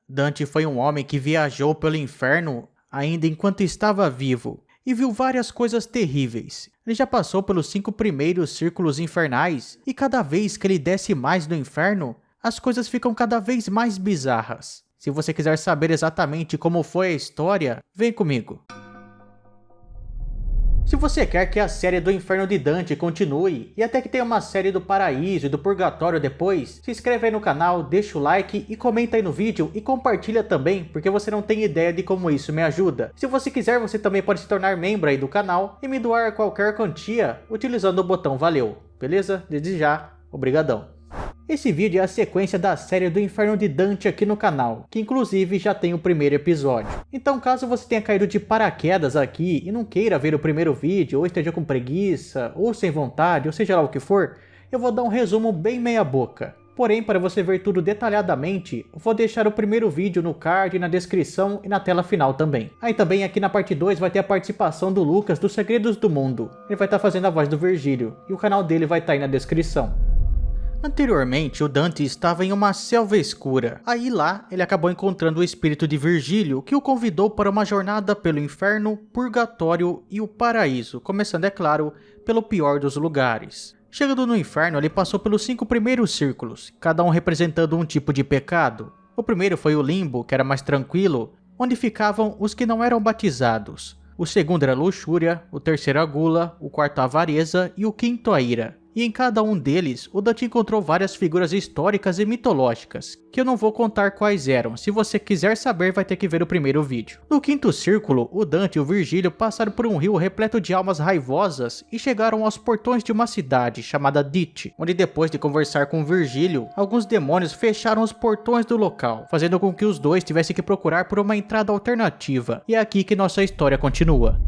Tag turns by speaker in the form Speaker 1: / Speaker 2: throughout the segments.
Speaker 1: Dante foi um homem que viajou pelo inferno ainda enquanto estava vivo e viu várias coisas terríveis. Ele já passou pelos 5 primeiros círculos infernais e cada vez que ele desce mais no inferno, as coisas ficam cada vez mais bizarras. Se você quiser saber exatamente como foi a história, vem comigo. Se você quer que a série do Inferno de Dante continue e até que tenha uma série do Paraíso e do Purgatório depois, se inscreve aí no canal, deixa o like e comenta aí no vídeo e compartilha também, porque você não tem ideia de como isso me ajuda. Se você quiser, você também pode se tornar membro aí do canal e me doar qualquer quantia utilizando o botão valeu, beleza? Desde já, obrigadão. Esse vídeo é a sequência da série do Inferno de Dante aqui no canal, que inclusive já tem o primeiro episódio. Então caso você tenha caído de paraquedas aqui e não queira ver o primeiro vídeo, ou esteja com preguiça, ou sem vontade, ou seja lá o que for, eu vou dar um resumo bem meia boca. Porém, para você ver tudo detalhadamente, eu vou deixar o primeiro vídeo no card, na descrição e na tela final também. Aí também aqui na parte 2 vai ter a participação do Lucas dos Segredos do Mundo. Ele vai estar fazendo a voz do Virgílio, e o canal dele vai estar aí na descrição. Anteriormente, o Dante estava em uma selva escura. Aí lá, ele acabou encontrando o espírito de Virgílio, que o convidou para uma jornada pelo inferno, purgatório e o paraíso, começando, é claro, pelo pior dos lugares. Chegando no inferno, ele passou pelos 5 primeiros círculos, cada um representando um tipo de pecado. O primeiro foi o limbo, que era mais tranquilo, onde ficavam os que não eram batizados. O segundo era a luxúria, o terceiro a gula, o quarto a avareza e o quinto a ira. E em cada um deles, o Dante encontrou várias figuras históricas e mitológicas, que eu não vou contar quais eram, se você quiser saber vai ter que ver o primeiro vídeo. No quinto círculo, o Dante e o Virgílio passaram por um rio repleto de almas raivosas e chegaram aos portões de uma cidade chamada Dite, onde depois de conversar com Virgílio, alguns demônios fecharam os portões do local, fazendo com que os dois tivessem que procurar por uma entrada alternativa, e é aqui que nossa história continua.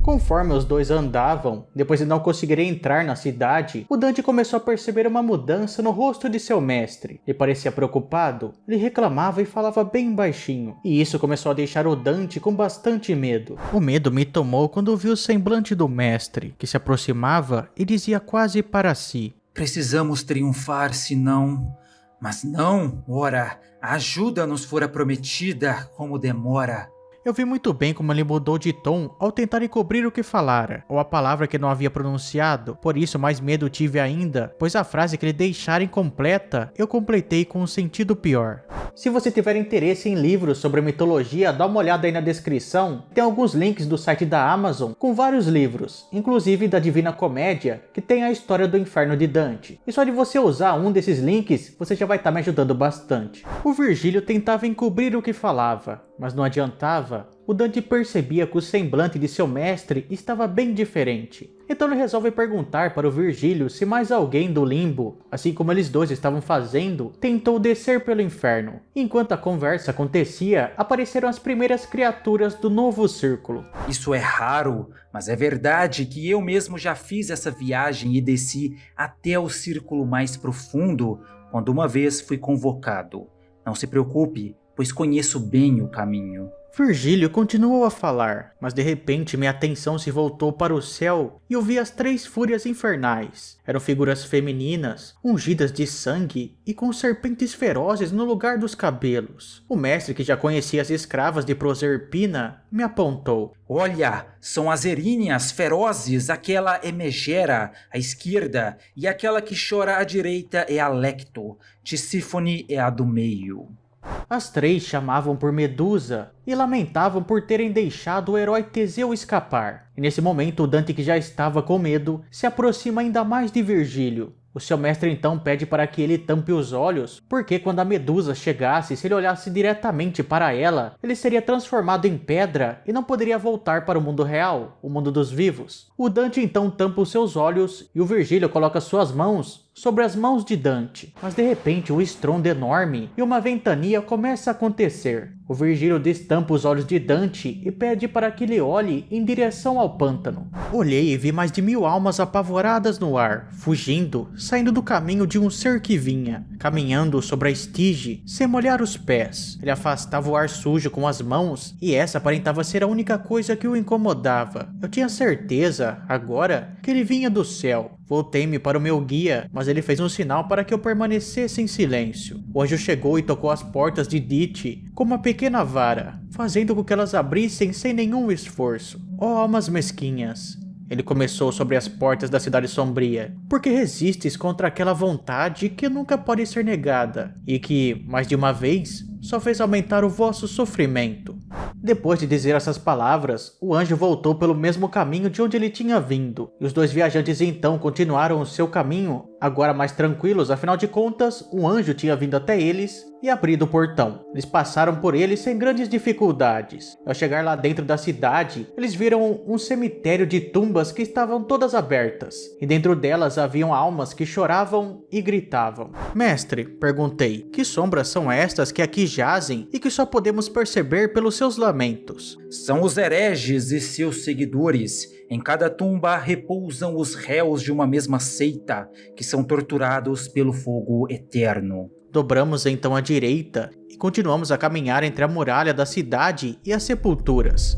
Speaker 1: Conforme os dois andavam, depois de não conseguirem entrar na cidade, o Dante começou a perceber uma mudança no rosto de seu mestre. Ele parecia preocupado, ele reclamava e falava bem baixinho, e isso começou a deixar o Dante com bastante medo. O medo me tomou quando vi o semblante do mestre, que se aproximava e dizia quase para si:
Speaker 2: "Precisamos triunfar, senão... Mas não, ora, a ajuda nos fora prometida, como demora."
Speaker 1: Eu vi muito bem como ele mudou de tom ao tentar encobrir o que falara, ou a palavra que não havia pronunciado, por isso mais medo tive ainda, pois a frase que ele deixara incompleta, eu completei com um sentido pior. Se você tiver interesse em livros sobre mitologia, dá uma olhada aí na descrição, tem alguns links do site da Amazon com vários livros, inclusive da Divina Comédia, que tem a história do Inferno de Dante. E só de você usar um desses links, você já vai estar me ajudando bastante. O Virgílio tentava encobrir o que falava, mas não adiantava. O Dante percebia que o semblante de seu mestre estava bem diferente. Então ele resolve perguntar para o Virgílio se mais alguém do limbo, assim como eles dois estavam fazendo, tentou descer pelo inferno. Enquanto a conversa acontecia, apareceram as primeiras criaturas do novo círculo.
Speaker 2: "Isso é raro, mas é verdade que eu mesmo já fiz essa viagem e desci até o círculo mais profundo quando uma vez fui convocado. Não se preocupe, pois conheço bem o caminho."
Speaker 1: Virgílio continuou a falar, mas de repente minha atenção se voltou para o céu e eu vi as 3 fúrias infernais. Eram figuras femininas, ungidas de sangue e com serpentes ferozes no lugar dos cabelos. O mestre, que já conhecia as escravas de Proserpina, me apontou.
Speaker 2: "Olha, são as Eríneas ferozes, aquela é Megera, à esquerda, e aquela que chora à direita é Alecto. Tisífone é a do meio."
Speaker 1: As 3 chamavam por Medusa e lamentavam por terem deixado o herói Teseu escapar. E nesse momento o Dante, que já estava com medo, se aproxima ainda mais de Virgílio. O seu mestre então pede para que ele tampe os olhos, porque quando a Medusa chegasse, se ele olhasse diretamente para ela, ele seria transformado em pedra e não poderia voltar para o mundo real, o mundo dos vivos. O Dante então tampa os seus olhos e o Virgílio coloca suas mãos sobre as mãos de Dante. Mas de repente um estrondo enorme e uma ventania começa a acontecer. O Virgílio destampa os olhos de Dante e pede para que ele olhe em direção ao pântano. Olhei e vi mais de 1000 almas apavoradas no ar, fugindo, saindo do caminho de um ser que vinha, caminhando sobre a estige, sem molhar os pés. Ele afastava o ar sujo com as mãos e essa aparentava ser a única coisa que o incomodava. Eu tinha certeza, agora, que ele vinha do céu. Voltei-me para o meu guia, mas ele fez um sinal para que eu permanecesse em silêncio. O anjo chegou e tocou as portas de Dite com uma pequena vara, fazendo com que elas abrissem sem nenhum esforço. Ó almas mesquinhas! Ele começou sobre as portas da cidade sombria, porque resistes contra aquela vontade que nunca pode ser negada, e que, mais de uma vez, só fez aumentar o vosso sofrimento. Depois de dizer essas palavras, o anjo voltou pelo mesmo caminho de onde ele tinha vindo, e os dois viajantes então continuaram o seu caminho, agora mais tranquilos, afinal de contas, um anjo tinha vindo até eles e abrido o portão. Eles passaram por ele sem grandes dificuldades. Ao chegar lá dentro da cidade, eles viram um cemitério de tumbas que estavam todas abertas, e dentro delas haviam almas que choravam e gritavam. Mestre, perguntei, que sombras são estas que aqui jazem e que só podemos perceber pelos seus lamentos?
Speaker 2: São os hereges e seus seguidores. Em cada tumba repousam os réus de uma mesma seita, que são torturados pelo fogo eterno.
Speaker 1: Dobramos então à direita e continuamos a caminhar entre a muralha da cidade e as sepulturas.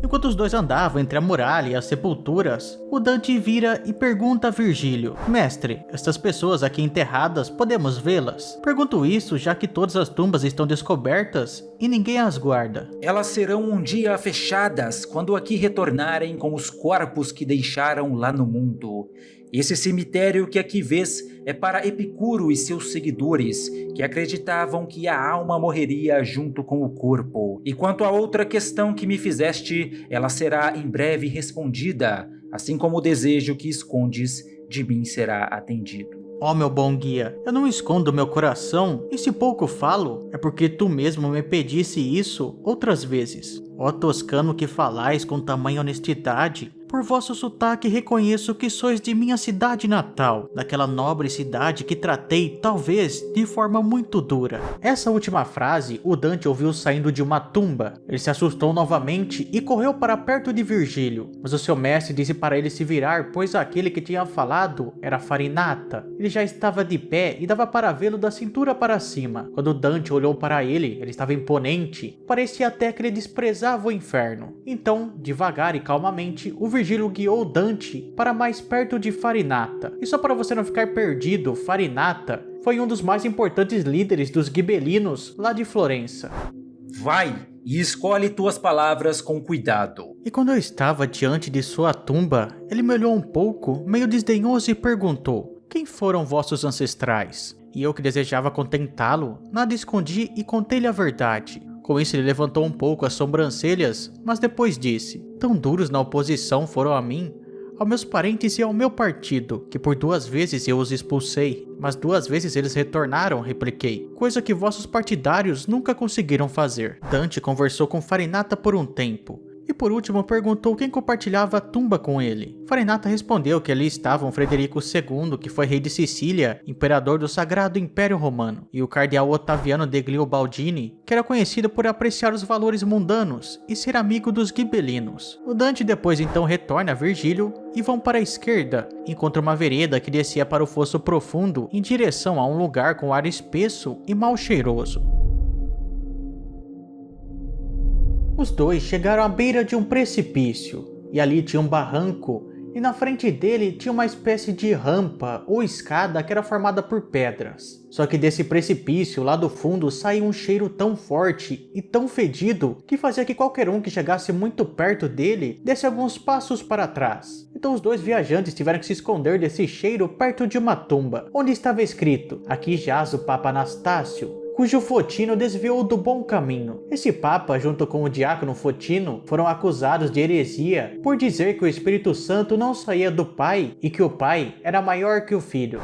Speaker 1: Enquanto os dois andavam entre a muralha e as sepulturas, o Dante vira e pergunta a Virgílio: Mestre, estas pessoas aqui enterradas, podemos vê-las? Pergunto isso já que todas as tumbas estão descobertas e ninguém as guarda.
Speaker 2: Elas serão um dia fechadas quando aqui retornarem com os corpos que deixaram lá no mundo. Esse cemitério que aqui vês é para Epicuro e seus seguidores, que acreditavam que a alma morreria junto com o corpo. E quanto à outra questão que me fizeste, ela será em breve respondida, assim como o desejo que escondes de mim será atendido.
Speaker 1: Ó meu bom guia, eu não escondo meu coração, e se pouco falo, é porque tu mesmo me pedisse isso outras vezes. Ó toscano que falais com tamanha honestidade, por vosso sotaque reconheço que sois de minha cidade natal, daquela nobre cidade que tratei, talvez, de forma muito dura. Essa última frase o Dante ouviu saindo de uma tumba. Ele se assustou novamente e correu para perto de Virgílio, mas o seu mestre disse para ele se virar, pois aquele que tinha falado era Farinata. Ele já estava de pé e dava para vê-lo da cintura para cima. Quando Dante olhou para ele estava imponente, parecia até que ele desprezava o inferno. Então, devagar e calmamente, o Virgílio guiou Dante para mais perto de Farinata. E só para você não ficar perdido, Farinata foi um dos mais importantes líderes dos Gibelinos lá de Florença.
Speaker 2: Vai e escolhe tuas palavras com cuidado.
Speaker 1: E quando eu estava diante de sua tumba, ele me olhou um pouco, meio desdenhoso e perguntou: quem foram vossos ancestrais? E eu que desejava contentá-lo, nada escondi e contei-lhe a verdade. Com isso ele levantou um pouco as sobrancelhas, mas depois disse: tão duros na oposição foram a mim, aos meus parentes e ao meu partido, que por 2 vezes eu os expulsei, mas 2 vezes eles retornaram, repliquei, coisa que vossos partidários nunca conseguiram fazer. Dante conversou com Farinata por um tempo, e por último perguntou quem compartilhava a tumba com ele. Farinata respondeu que ali estavam Frederico II, que foi rei de Sicília, imperador do Sagrado Império Romano, e o cardeal Ottaviano degli Ubaldini, que era conhecido por apreciar os valores mundanos e ser amigo dos Gibelinos. O Dante depois então retorna a Virgílio e vão para a esquerda, encontra uma vereda que descia para o fosso profundo em direção a um lugar com ar espesso e mal cheiroso. Os dois chegaram à beira de um precipício, e ali tinha um barranco, e na frente dele tinha uma espécie de rampa ou escada que era formada por pedras. Só que desse precipício lá do fundo saía um cheiro tão forte e tão fedido que fazia que qualquer um que chegasse muito perto dele desse alguns passos para trás. Então os dois viajantes tiveram que se esconder desse cheiro perto de uma tumba, onde estava escrito: aqui jaz o Papa Anastácio, cujo Fotino desviou do bom caminho. Esse Papa, junto com o diácono Fotino, foram acusados de heresia por dizer que o Espírito Santo não saía do Pai e que o Pai era maior que o Filho.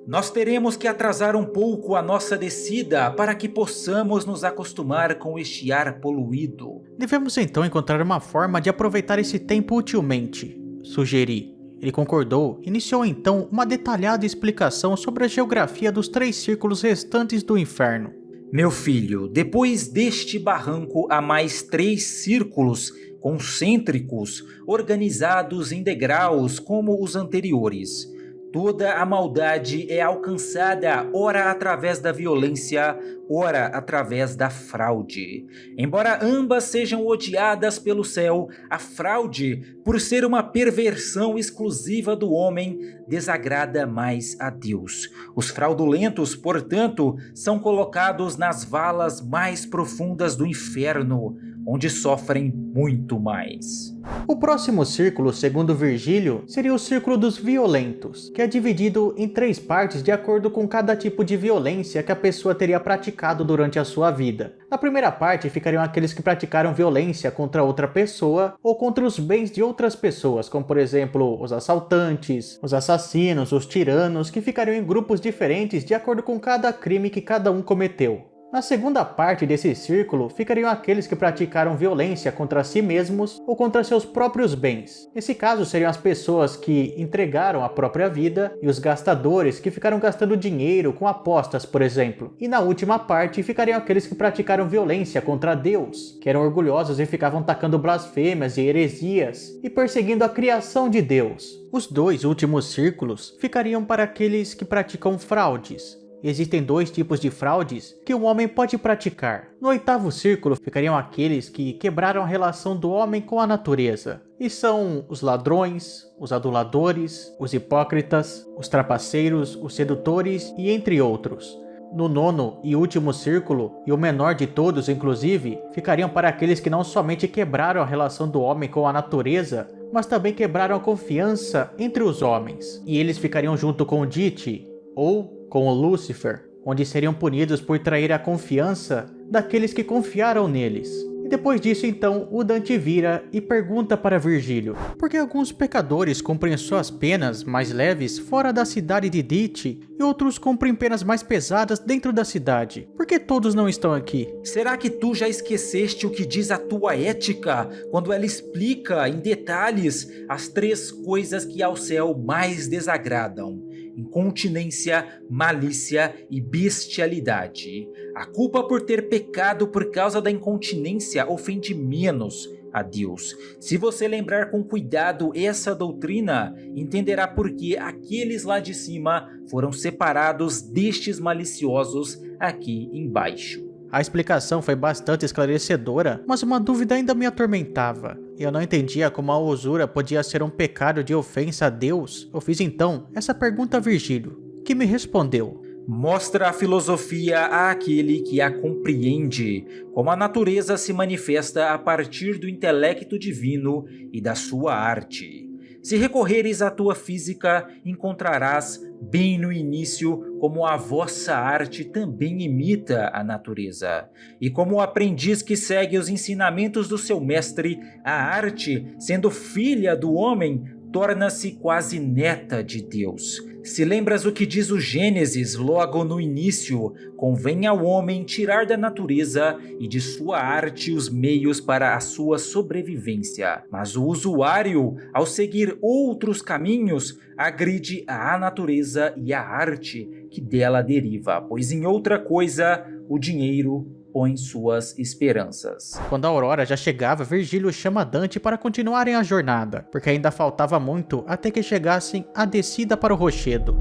Speaker 2: Nós teremos que atrasar um pouco a nossa descida para que possamos nos acostumar com este ar poluído.
Speaker 1: Devemos então encontrar uma forma de aproveitar esse tempo utilmente, sugeri. Ele concordou e iniciou então uma detalhada explicação sobre a geografia dos 3 círculos restantes do inferno.
Speaker 2: Meu filho, depois deste barranco há mais 3 círculos concêntricos organizados em degraus como os anteriores. Toda a maldade é alcançada, ora através da violência, ora através da fraude. Embora ambas sejam odiadas pelo céu, a fraude, por ser uma perversão exclusiva do homem, desagrada mais a Deus. Os fraudulentos, portanto, são colocados nas valas mais profundas do inferno, onde sofrem muito mais.
Speaker 1: O próximo círculo, segundo Virgílio, seria o círculo dos violentos, que é dividido em 3 partes de acordo com cada tipo de violência que a pessoa teria praticado durante a sua vida. Na primeira parte ficariam aqueles que praticaram violência contra outra pessoa ou contra os bens de outras pessoas, como por exemplo os assaltantes, os assassinos, os tiranos, que ficariam em grupos diferentes de acordo com cada crime que cada um cometeu. Na segunda parte desse círculo ficariam aqueles que praticaram violência contra si mesmos ou contra seus próprios bens. Nesse caso seriam as pessoas que entregaram a própria vida e os gastadores que ficaram gastando dinheiro com apostas, por exemplo. E na última parte ficariam aqueles que praticaram violência contra Deus, que eram orgulhosos e ficavam tacando blasfêmias e heresias e perseguindo a criação de Deus. Os 2 últimos círculos ficariam para aqueles que praticam fraudes. Existem 2 tipos de fraudes que um homem pode praticar. No 8º círculo ficariam aqueles que quebraram a relação do homem com a natureza. E são os ladrões, os aduladores, os hipócritas, os trapaceiros, os sedutores e entre outros. No 9º e último círculo, e o menor de todos inclusive, ficariam para aqueles que não somente quebraram a relação do homem com a natureza, mas também quebraram a confiança entre os homens. E eles ficariam junto com o Dite, ou com o Lúcifer, onde seriam punidos por trair a confiança daqueles que confiaram neles. E depois disso então o Dante vira e pergunta para Virgílio: por que alguns pecadores cumprem suas penas mais leves fora da cidade de Dite e outros cumprem penas mais pesadas dentro da cidade? Por que todos não estão aqui?
Speaker 2: Será que tu já esqueceste o que diz a tua ética quando ela explica em detalhes as 3 coisas que ao céu mais desagradam? Incontinência, malícia e bestialidade. A culpa por ter pecado por causa da incontinência ofende menos a Deus. Se você lembrar com cuidado essa doutrina, entenderá por que aqueles lá de cima foram separados destes maliciosos aqui embaixo.
Speaker 1: A explicação foi bastante esclarecedora, mas uma dúvida ainda me atormentava. Eu não entendia como a usura podia ser um pecado de ofensa a Deus. Eu fiz então essa pergunta a Virgílio, que me respondeu:
Speaker 2: mostra a filosofia àquele que a compreende, como a natureza se manifesta a partir do intelecto divino e da sua arte. Se recorreres à tua física, encontrarás bem no início como a vossa arte também imita a natureza. E como o aprendiz que segue os ensinamentos do seu mestre, a arte, sendo filha do homem, torna-se quase neta de Deus. Se lembras o que diz o Gênesis logo no início, convém ao homem tirar da natureza e de sua arte os meios para a sua sobrevivência. Mas o usuário, ao seguir outros caminhos, agride a natureza e a arte que dela deriva, pois em outra coisa o dinheiro põe suas esperanças.
Speaker 1: Quando a aurora já chegava, Virgílio chama Dante para continuarem a jornada, porque ainda faltava muito até que chegassem à descida para o rochedo.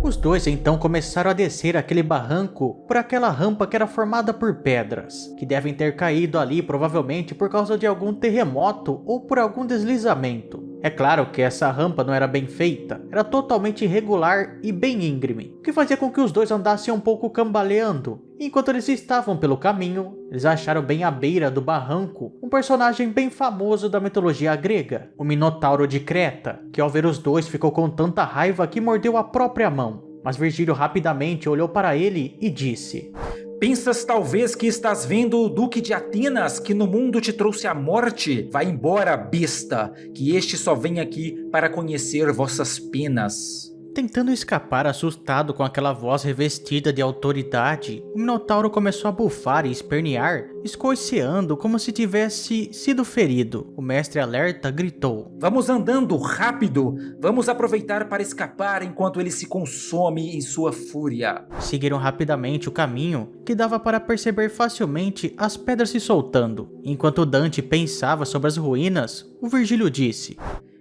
Speaker 1: Os 2 então começaram a descer aquele barranco por aquela rampa que era formada por pedras, que devem ter caído ali provavelmente por causa de algum terremoto ou por algum deslizamento. É claro que essa rampa não era bem feita, era totalmente irregular e bem íngreme, o que fazia com que os 2 andassem um pouco cambaleando. Enquanto eles estavam pelo caminho, eles acharam bem à beira do barranco um personagem bem famoso da mitologia grega, o Minotauro de Creta, que ao ver os 2 ficou com tanta raiva que mordeu a própria mão. Mas Virgílio rapidamente olhou para ele e disse:
Speaker 2: pensas talvez que estás vendo o Duque de Atenas, que no mundo te trouxe a morte? Vai embora, besta, que este só vem aqui para conhecer vossas penas.
Speaker 1: Tentando escapar assustado com aquela voz revestida de autoridade, o Minotauro começou a bufar e espernear, escoiceando como se tivesse sido ferido. O mestre alerta gritou:
Speaker 2: vamos andando, rápido! Vamos aproveitar para escapar enquanto ele se consome em sua fúria.
Speaker 1: Seguiram rapidamente o caminho, que dava para perceber facilmente as pedras se soltando. Enquanto Dante pensava sobre as ruínas, o Virgílio disse: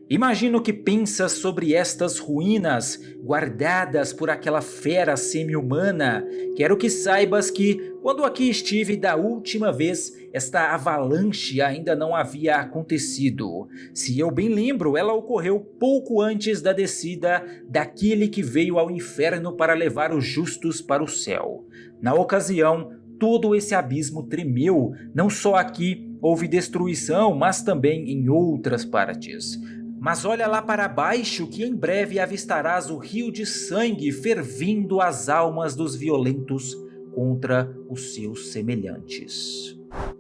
Speaker 2: Imagino que pensas sobre estas ruínas guardadas por aquela fera semi-humana. Quero que saibas que, quando aqui estive da última vez, esta avalanche ainda não havia acontecido. Se eu bem lembro, ela ocorreu pouco antes da descida daquele que veio ao inferno para levar os justos para o céu. Na ocasião, todo esse abismo tremeu. Não só aqui houve destruição, mas também em outras partes. Mas olha lá para baixo que em breve avistarás o rio de sangue fervindo as almas dos violentos contra os seus semelhantes.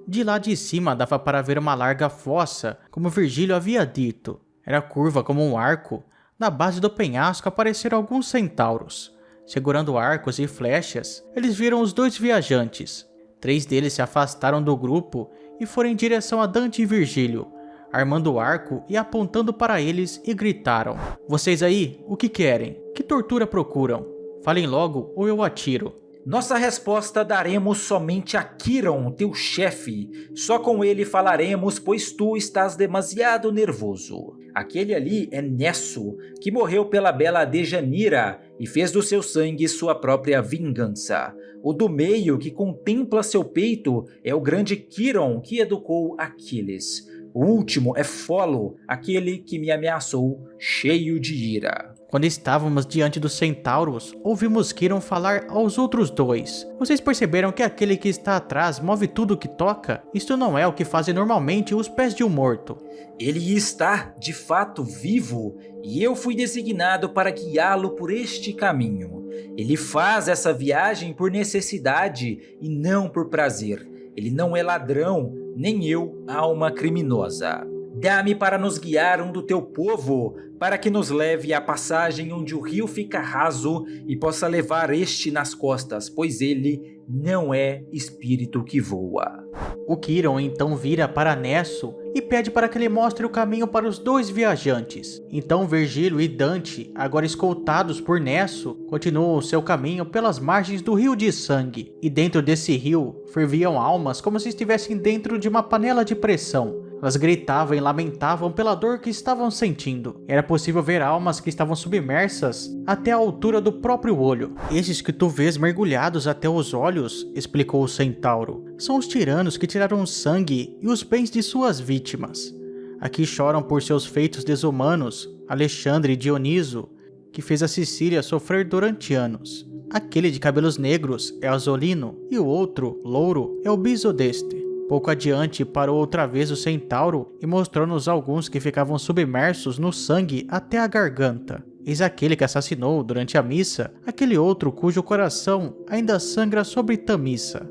Speaker 1: De lá de cima dava para ver uma larga fossa, como Virgílio havia dito. Era curva como um arco. Na base do penhasco apareceram alguns centauros. Segurando arcos e flechas, eles viram os 2 viajantes. 3 deles se afastaram do grupo e foram em direção a Dante e Virgílio, armando o arco e apontando para eles, e gritaram: "Vocês aí, o que querem? Que tortura procuram? Falem logo ou eu atiro."
Speaker 2: Nossa resposta daremos somente a Quiron, teu chefe. Só com ele falaremos, pois tu estás demasiado nervoso. Aquele ali é Nesso, que morreu pela bela Dejanira e fez do seu sangue sua própria vingança. O do meio, que contempla seu peito, é o grande Quiron, que educou Aquiles. O último é Folo, aquele que me ameaçou, cheio de ira.
Speaker 1: Quando estávamos diante dos centauros, ouvimos Quiron falar aos outros 2. "Vocês perceberam que aquele que está atrás move tudo o que toca? Isto não é o que fazem normalmente os pés de um morto."
Speaker 2: Ele está, de fato, vivo, e eu fui designado para guiá-lo por este caminho. Ele faz essa viagem por necessidade e não por prazer. Ele não é ladrão, nem eu, alma criminosa. Dá-me para nos guiar um do teu povo, para que nos leve à passagem onde o rio fica raso e possa levar este nas costas, pois ele não é espírito que voa.
Speaker 1: O Quiron então vira para Nesso e pede para que ele mostre o caminho para os 2 viajantes. Então Virgílio e Dante, agora escoltados por Nesso, continuam o seu caminho pelas margens do rio de sangue. E dentro desse rio ferviam almas como se estivessem dentro de uma panela de pressão. Elas gritavam e lamentavam pela dor que estavam sentindo. Era possível ver almas que estavam submersas até a altura do próprio olho. "Esses que tu vês mergulhados até os olhos", explicou o centauro, "são os tiranos que tiraram o sangue e os bens de suas vítimas. Aqui choram por seus feitos desumanos Alexandre e Dioniso, que fez a Sicília sofrer durante anos. Aquele de cabelos negros é Azolino e o outro, louro, é o Bisodeste." Pouco adiante parou outra vez o centauro e mostrou-nos alguns que ficavam submersos no sangue até a garganta. "Eis aquele que assassinou durante a missa, aquele outro cujo coração ainda sangra sobre Tamissa",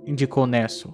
Speaker 1: indicou Nesso.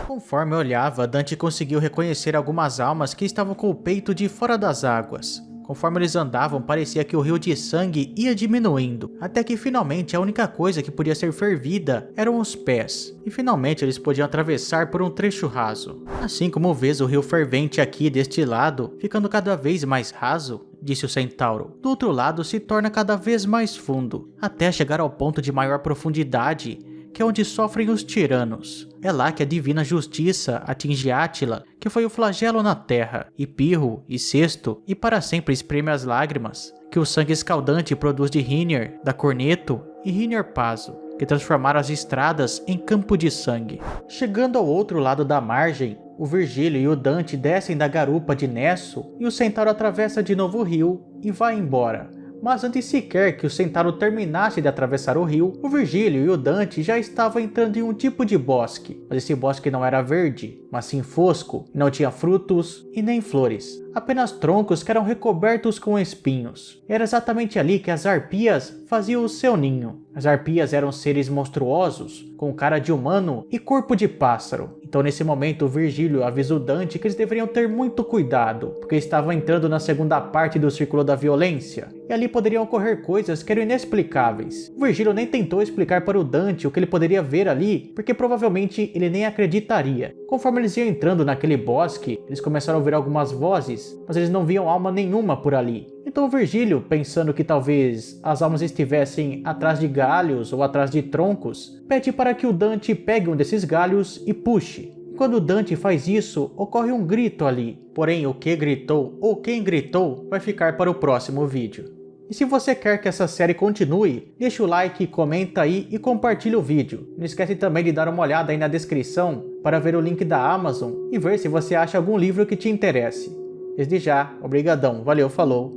Speaker 1: Conforme olhava, Dante conseguiu reconhecer algumas almas que estavam com o peito de fora das águas. Conforme eles andavam, parecia que o rio de sangue ia diminuindo, até que finalmente a única coisa que podia ser fervida eram os pés, e finalmente eles podiam atravessar por um trecho raso. "Assim como vês o rio fervente aqui deste lado, ficando cada vez mais raso", disse o centauro, "do outro lado se torna cada vez mais fundo, até chegar ao ponto de maior profundidade, que é onde sofrem os tiranos. É lá que a divina justiça atinge Átila, que foi o flagelo na terra, e Pirro, e Cesto, e para sempre espreme as lágrimas, que o sangue escaldante produz de Hynir, da Corneto, e Hynir Paso, que transformaram as estradas em campo de sangue." Chegando ao outro lado da margem, o Virgílio e o Dante descem da garupa de Nesso, e o centauro atravessa de novo o rio e vai embora. Mas antes sequer que o centauro terminasse de atravessar o rio, o Virgílio e o Dante já estavam entrando em um tipo de bosque. Mas esse bosque não era verde, mas sim fosco, e não tinha frutos e nem flores. Apenas troncos que eram recobertos com espinhos. Era exatamente ali que as arpias faziam o seu ninho. As arpias eram seres monstruosos, com cara de humano e corpo de pássaro. Então nesse momento o Virgílio avisa o Dante que eles deveriam ter muito cuidado, porque estavam entrando na segunda parte do Círculo da Violência, e ali poderiam ocorrer coisas que eram inexplicáveis. O Virgílio nem tentou explicar para o Dante o que ele poderia ver ali, porque provavelmente ele nem acreditaria. Conforme eles iam entrando naquele bosque, eles começaram a ouvir algumas vozes, mas eles não viam alma nenhuma por ali. Então o Virgílio, pensando que talvez as almas estivessem atrás de galhos ou atrás de troncos, pede para que o Dante pegue um desses galhos e puxe. Quando Dante faz isso, ocorre um grito ali, porém o que gritou ou quem gritou vai ficar para o próximo vídeo. E se você quer que essa série continue, deixa o like, comenta aí e compartilha o vídeo. Não esquece também de dar uma olhada aí na descrição para ver o link da Amazon e ver se você acha algum livro que te interesse. Desde já, obrigadão, valeu, falou,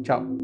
Speaker 1: tchau.